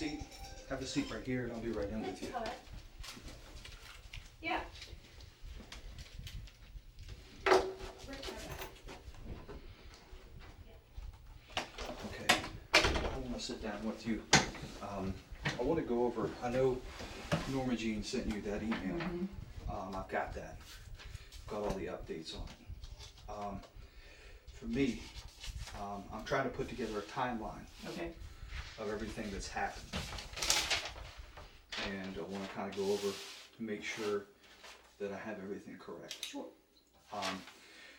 seat. Have a seat right here, and I'll be right in with you. Yeah. Okay, I want to sit down with you. I want to go over, I know Norma Jean sent you that email. I've got that. Got all the updates on it. For me, I'm trying to put together a timeline of everything that's happened. And I want to kind of go over to make sure that I have everything correct. Sure.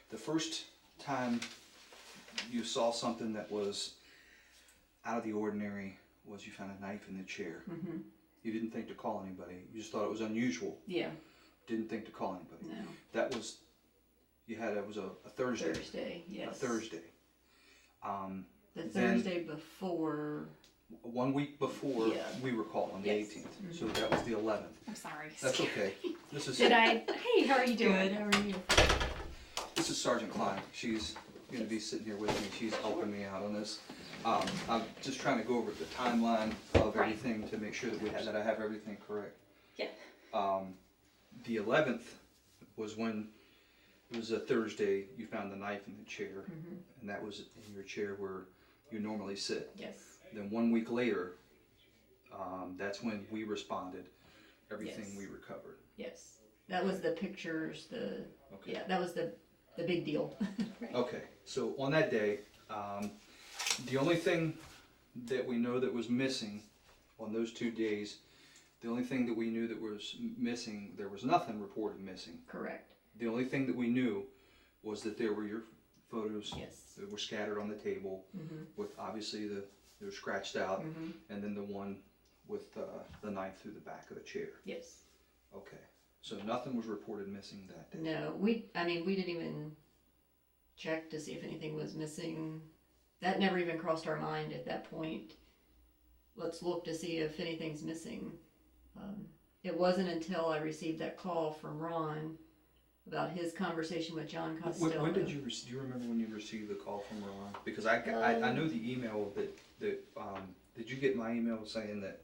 The first time you saw something that was out of the ordinary was you found a knife in the chair. You didn't think to call anybody. You just thought it was unusual. Yeah. Didn't think to call anybody. No. That was, it was a Thursday. Thursday, yes. A Thursday. The Thursday before. 1 week before we were called on the 18th. So that was the 11th. I'm sorry. That's okay. This is Hey, how are you doing? Good, how are you? This is Sergeant Cline. She's going to be sitting here with me. She's helping me out on this. I'm just trying to go over the timeline of everything to make sure that I have everything correct. Yeah. The 11th was when it was a Thursday. You found the knife in the chair, and that was in your chair where you normally sit. Yes. Then 1 week later, that's when we responded. Everything we recovered. Yes. That was the pictures, yeah, that was the big deal. Okay, so on that day, the only thing that we know that was missing on those 2 days, the only thing that we knew that was missing, there was nothing reported missing. Correct. The only thing that we knew was that there were your photos Yes. that were scattered on the table, with obviously they were scratched out, and then the one with the knife through the back of the chair. Yes. Okay, so nothing was reported missing that day. No, we didn't even check to see if anything was missing. That never even crossed our mind at that point. Let's look to see if anything's missing. It wasn't until I received that call from Ron about his conversation with John Costello. When did you do you remember when you received the call from Ron? Because I know the email that did you get my email saying that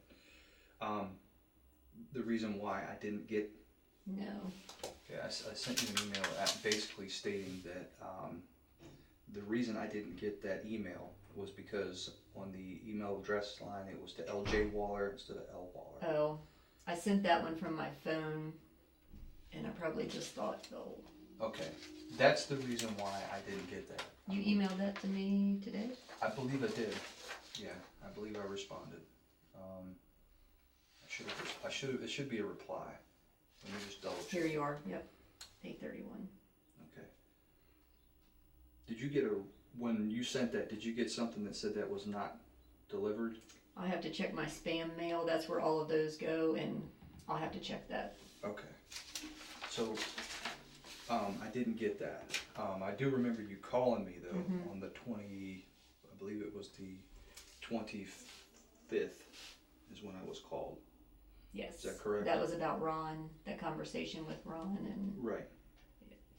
the reason why I didn't get? No. Yeah, I sent you an email basically stating that the reason I didn't get that email was because on the email address line it was to LJ Waller instead of L Waller. Oh, I sent that one from my phone, and I probably just thought, oh. Okay, that's the reason why I didn't get that. You emailed that to me today? I believe I did. Yeah, I believe I responded. It should be a reply. Let me just double check. Here you are. Yep. 8:31. Okay. Did you get when you sent that, did you get something that said that was not delivered? I have to check my spam mail. That's where all of those go, and I'll have to check that. Okay. So, I didn't get that. I do remember you calling me though on the I believe it was the 25th is when I was called. Yes. Is that correct? That was about Ron, that conversation with Ron and... Right.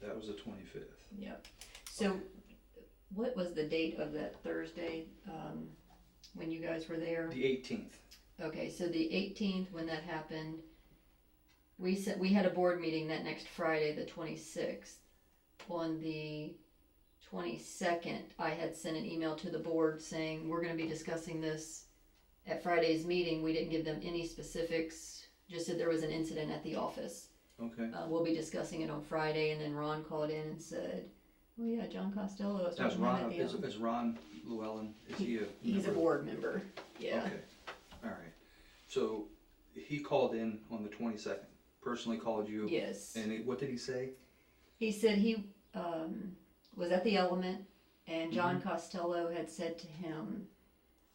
That was the 25th. Yep. So, what was the date of that Thursday when you guys were there? The 18th. Okay, so the 18th when that happened, we had a board meeting that next Friday, the 26th. On the 22nd, I had sent an email to the board saying we're going to be discussing this at Friday's meeting. We didn't give them any specifics, just said there was an incident at the office. Okay. We'll be discussing it on Friday, and then Ron called in and said, "Oh yeah, John Costello." Is Ron Llewellyn? He's a board member. Yeah. Okay. All right. So he called in on the 22nd. Personally called you. Yes. And what did he say? He said he was at the Element, and John Costello had said to him,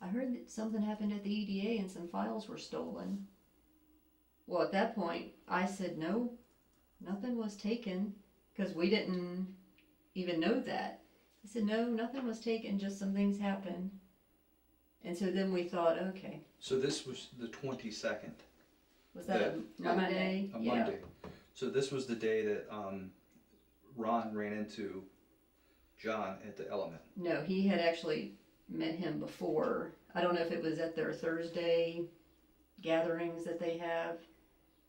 "I heard that something happened at the EDA and some files were stolen." Well, at that point, I said, "No, nothing was taken," because we didn't even know that. He said, "No, nothing was taken, just some things happened." And so then we thought, okay. So this was the 22nd. Was that a Monday? A Monday. So this was the day that Ron ran into John at the Element. No, he had actually met him before. I don't know if it was at their Thursday gatherings that they have.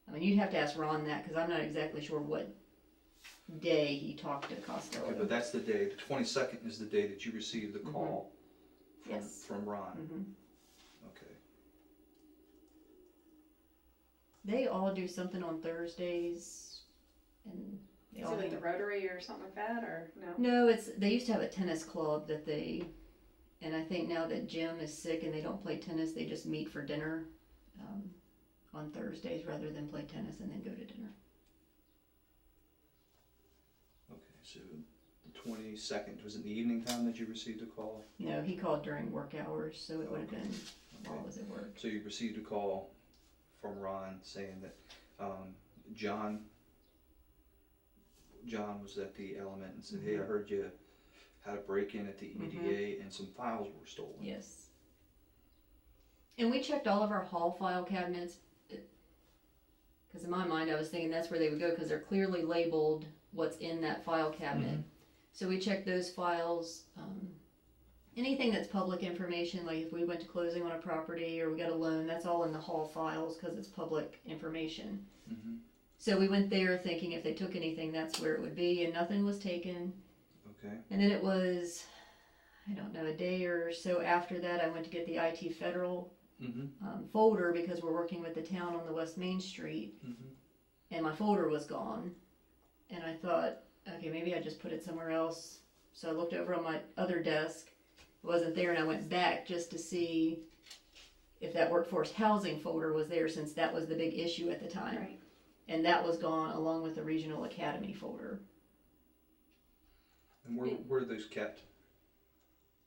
I mean, you'd have to ask Ron that, because I'm not exactly sure what day he talked to Costello. Okay, but that's the day, the 22nd is the day that you received the call from Ron. Mm-hmm. Okay. They all do something on Thursdays, and they Is all it like hang- the Rotary or something like that, or no? No, they used to have a tennis club that and I think now that Jim is sick and they don't play tennis, they just meet for dinner on Thursdays rather than play tennis and then go to dinner. Okay, so the 22nd, was it the evening time that you received a call? No, he called during work hours, so it would have been while I was at work. So you received a call from Ron saying that John was at the Element and said, hey, I heard you had a break-in at the EDA and some files were stolen. Yes. And we checked all of our hall file cabinets, because in my mind I was thinking that's where they would go, because they're clearly labeled what's in that file cabinet. So we checked those files. Anything that's public information, like if we went to closing on a property or we got a loan, that's all in the hall files because it's public information. So we went there thinking if they took anything, that's where it would be, and nothing was taken. Okay. And then it was, I don't know, a day or so after that, I went to get the IT Federal folder, because we're working with the town on the West Main Street, and my folder was gone. And I thought, okay, maybe I just put it somewhere else. So I looked over on my other desk, it wasn't there, and I went back just to see if that workforce housing folder was there, since that was the big issue at the time. Right. And that was gone along with the Regional Academy folder. And where are those kept?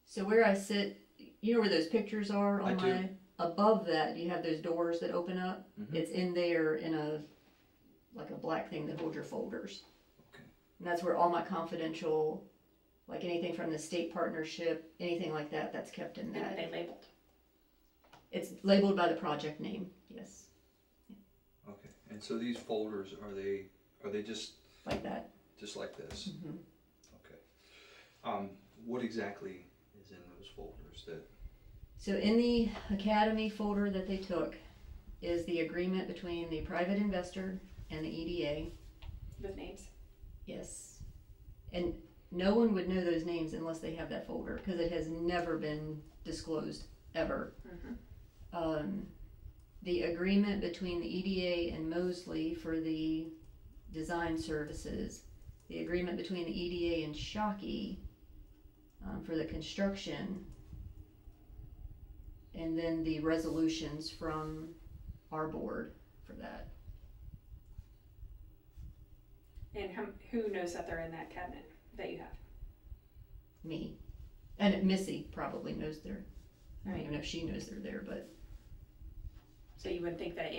So where I sit, you know where those pictures are on I do. above that, you have those doors that open up. It's in there in like a black thing that holds your folders. Okay. And that's where all my confidential, like anything from the state partnership, anything like that, that's kept in And that. are they labeled? It's labeled by the project name, yes, Okay. And so these folders, are they just like that. like this? Okay. What exactly is in those folders that? So in the Academy folder that they took is the agreement between the private investor and the EDA. With names? Yes. And no one would know those names unless they have that folder, because it has never been disclosed, ever. The agreement between the EDA and Mosley for the design services, the agreement between the EDA and Shockey for the construction, and then the resolutions from our board for that. And who knows that they're in that cabinet that you have? Me. And Missy probably knows I don't even know if she knows they're there, but So you wouldn't think that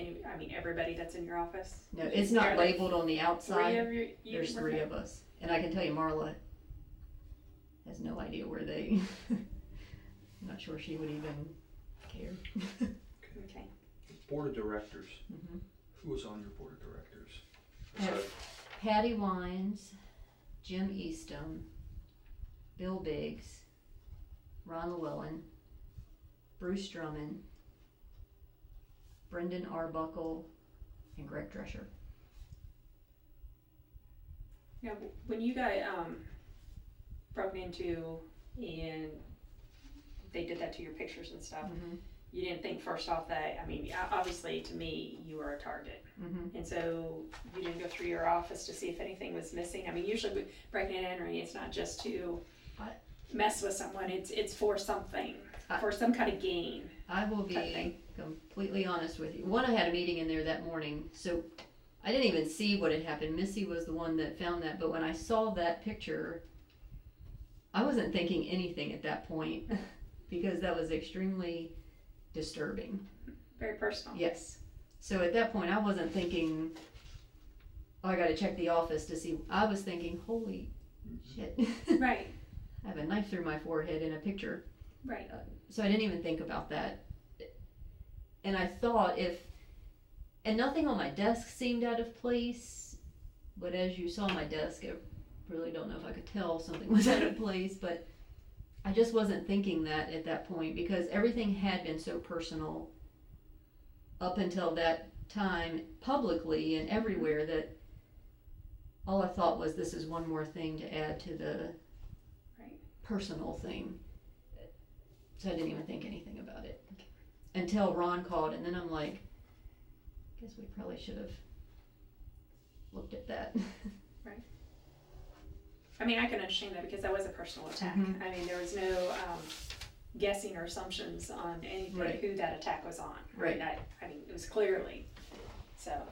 everybody that's in your office? no, it's not labeled on the outside. Three of you There's three of us. And I can tell you Marla has no idea where they, I'm not sure she would even care. Okay. Board of directors. Who was on your board of directors? Have Patty Wines, Jim Eastham, Bill Biggs, Ron Llewellyn, Bruce Drummond, Brendan Arbuckle, and Greg Drescher. Now, when you got broken into and they did that to your pictures and stuff, you didn't think first off that, obviously to me, you were a target. And so you didn't go through your office to see if anything was missing. Usually breaking and entering, it's not just to mess with someone, it's for something, for some kind of gain. I will be completely honest with you. One, I had a meeting in there that morning, so I didn't even see what had happened. Missy was the one that found that, but when I saw that picture, I wasn't thinking anything at that point because that was extremely disturbing. Very personal. Yes. So at that point, I wasn't thinking, oh, I gotta check the office to see. I was thinking, holy shit. Right. I have a knife through my forehead in a picture. Right. So I didn't even think about that. And I thought and nothing on my desk seemed out of place, but as you saw my desk, I really don't know if I could tell something was out of place, but I just wasn't thinking that at that point, because everything had been so personal up until that time, publicly and everywhere, that all I thought was, this is one more thing to add to the personal thing. So I didn't even think anything about it until Ron called, and then I'm like, I guess we probably should have looked at that. Right. I mean, I can understand that, because that was a personal attack. Mhm. I mean, there was no guessing or assumptions on anything, Right. who that attack was on. Right. I mean, it was clearly, so.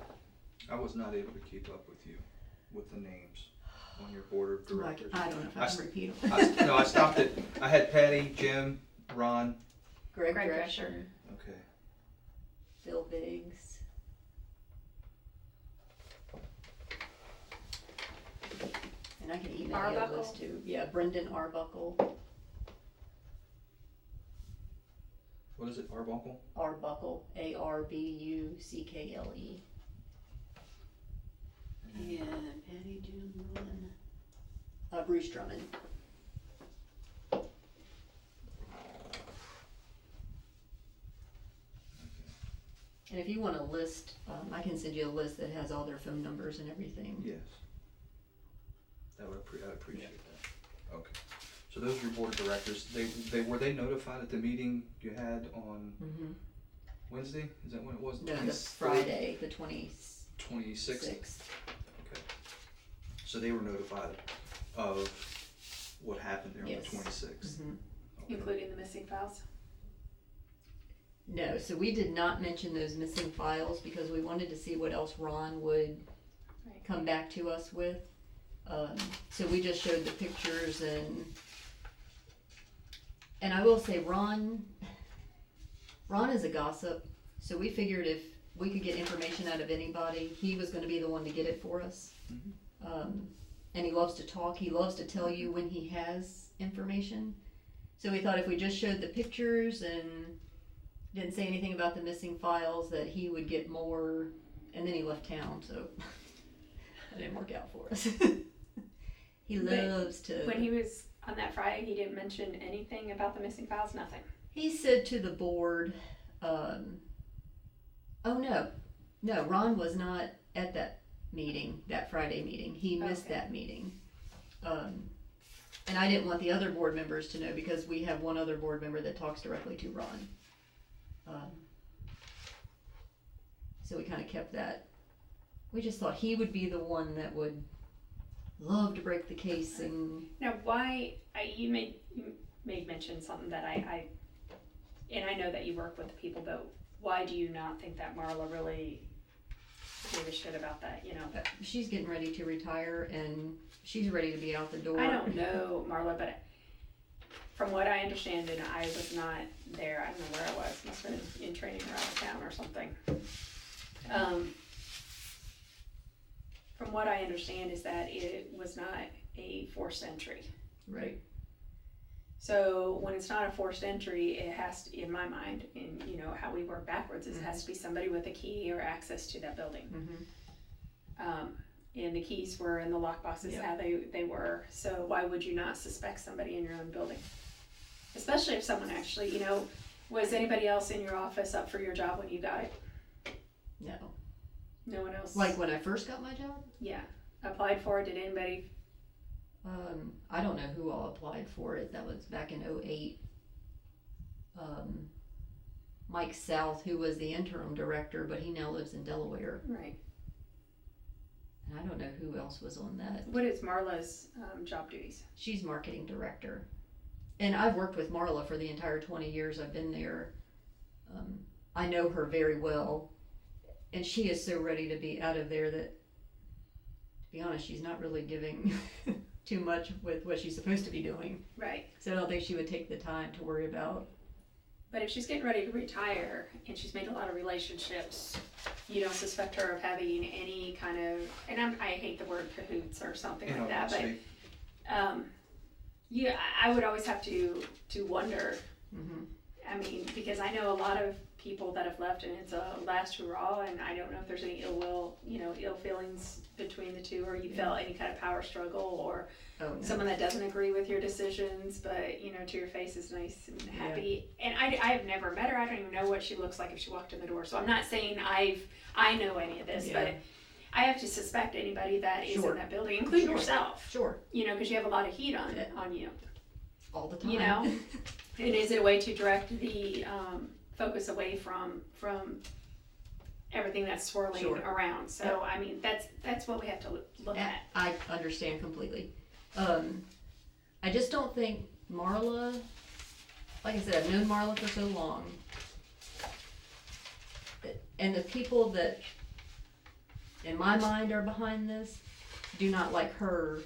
I was not able to keep up with you, with the names on your board of directors. I don't know if I can repeat them. I stopped it. I had Patty, Jim, Ron. Greg Greg Drescher, Okay. Bill Biggs. And I can email you a Arbuckle? list too. Yeah, Brendan Arbuckle. What is it, Arbuckle? Arbuckle, Arbuckle. And Patty, Jim, Ron. Bruce Drummond. And if you want a list, I can send you a list that has all their phone numbers and everything. Yes. I'd appreciate that. Okay. So those are your board of directors. Were they notified at the meeting you had on Mm-hmm. Wednesday? Is that when it was? No, that's Friday, the 26th. 26th? Okay. So they were notified of what happened there on Yes. the 26th? Mm-hmm. Okay. Including the missing files? No, so we did not mention those missing files because we wanted to see what else Ron would come back to us with. So we just showed the pictures, and I will say Ron is a gossip, so we figured if we could get information out of anybody, he was going to be the one to get it for us. Mm-hmm. And he loves to talk. He loves to tell you when he has information. So we thought if we just showed the pictures and didn't say anything about the missing files, that he would get more. And then he left town, so that didn't work out for us. He loves to. When he was on that Friday, he didn't mention anything about the missing files. Nothing. He said to the board, oh no, Ron was not at that meeting, that Friday meeting. He missed that meeting. And I didn't want the other board members to know, because we have one other board member that talks directly to Ron. So we kind of kept that. We just thought he would be the one that would love to break the case. And now, why? You made mention something that I know that you work with people, but why do you not think that Marla really gave a shit about that? You know, she's getting ready to retire, and she's ready to be out the door. I don't know Marla, but from what I understand, and I was not there. I don't know where I was. Must have been in training or out of town or something. From what I understand is that it was not a forced entry. Right. So when it's not a forced entry, it has to, in my mind, and you know how we work backwards, is it has to be somebody with a key or access to that building. Mm-hmm. And the keys were in the lock boxes, how they were. So why would you not suspect somebody in your own building? Especially if someone actually, you know, was anybody else in your office up for your job when you got it? No. No one else? Like when I first got my job? Yeah. Applied for it? Did anybody? I don't know who all applied for it. That was back in 2008. Mike South, who was the interim director, but he now lives in Delaware. Right. And I don't know who else was on that. What is Marla's job duties? She's marketing director. And I've worked with Marla for the entire 20 years I've been there. I know her very well. And she is so ready to be out of there that, to be honest, she's not really giving too much with what she's supposed to be doing. Right. So I don't think she would take the time to worry about. But if she's getting ready to retire and she's made a lot of relationships, you don't suspect her of having any kind of, and I hate the word cahoots or something like that, but yeah, I would always have to wonder. Mm-hmm. I mean, because I know a lot of people that have left and it's a last hurrah, and I don't know if there's any ill will, ill feelings between the two, or you felt any kind of power struggle, or someone that doesn't agree with your decisions, but, to your face is nice and happy. And I have never met her. I don't even know what she looks like if she walked in the door. So I'm not saying I know any of this, but I have to suspect anybody that is in that building, including yourself. Sure. Because you have a lot of heat on you. All the time. And is it a way to direct the focus away from everything that's swirling around? So, I mean, that's what we have to look at. I understand completely. I just don't think Marla, like I said, I've known Marla for so long, and the people that in my mind are behind this do not like her.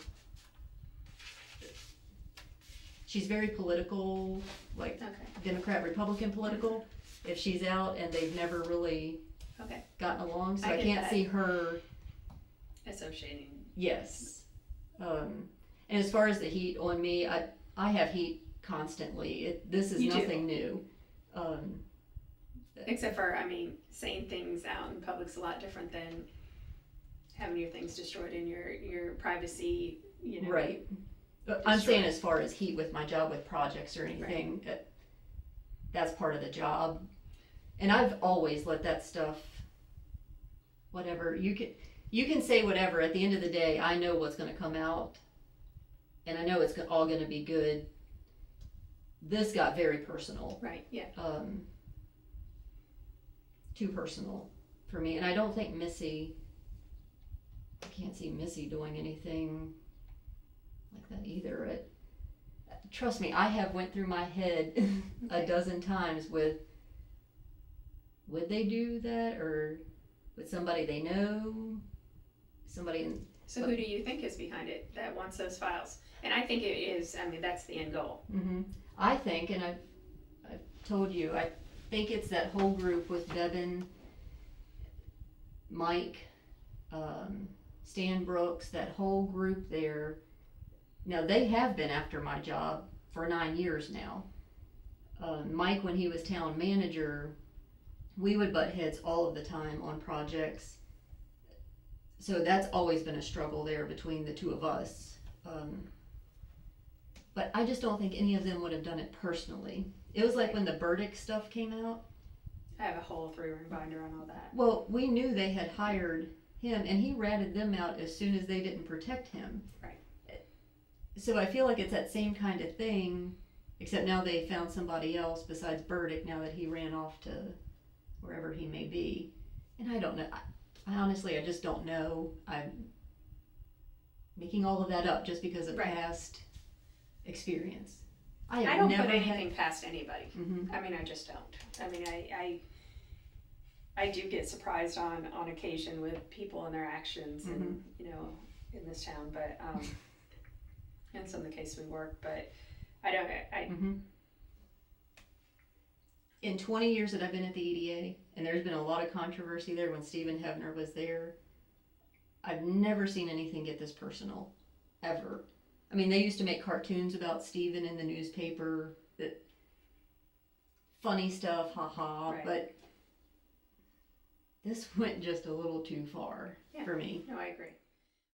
She's very political, like Democrat, Republican political. If she's out, and they've never really gotten along, so I can't see her associating. Yes. And as far as the heat on me, I have heat constantly. This is nothing new. Except for, saying things out in public's a lot different than having your things destroyed in your privacy, Right. But I'm saying as far as heat with my job with projects or anything, that's part of the job. And I've always let that stuff, whatever, you can say whatever. At the end of the day, I know what's going to come out, and I know it's all going to be good. This got very personal. Right, yeah. Too personal for me. And I don't think I can't see Missy doing anything like that either. Trust me, I have went through my head a dozen times with, would they do that, or with somebody they know, So who do you think is behind it that wants those files? And I think it is, that's the end goal. Mm-hmm. I think, and I've told you, I think it's that whole group with Devin, Mike, Stan Brooks, that whole group there. Now, they have been after my job for 9 years now. Mike, when he was town manager, we would butt heads all of the time on projects. So that's always been a struggle there between the two of us. But I just don't think any of them would have done it personally. It was like when the Burdick stuff came out. I have a whole 3-ring binder on all that. Well, we knew they had hired him, and he ratted them out as soon as they didn't protect him. Right. So I feel like it's that same kind of thing, except now they found somebody else besides Burdick now that he ran off to wherever he may be. And I don't know. I honestly, I just don't know. I'm making all of that up just because of past experience. I don't put anything past anybody. Mm-hmm. I just don't. I do get surprised on occasion with people and their actions, mm-hmm. and in this town, but in some of the cases we work, but I don't. Mm-hmm. In 20 years that I've been at the EDA, and there's been a lot of controversy there when Stephen Hebner was there, I've never seen anything get this personal, ever. They used to make cartoons about Stephen in the newspaper, that funny stuff, haha, but this went just a little too far for me. No, I agree.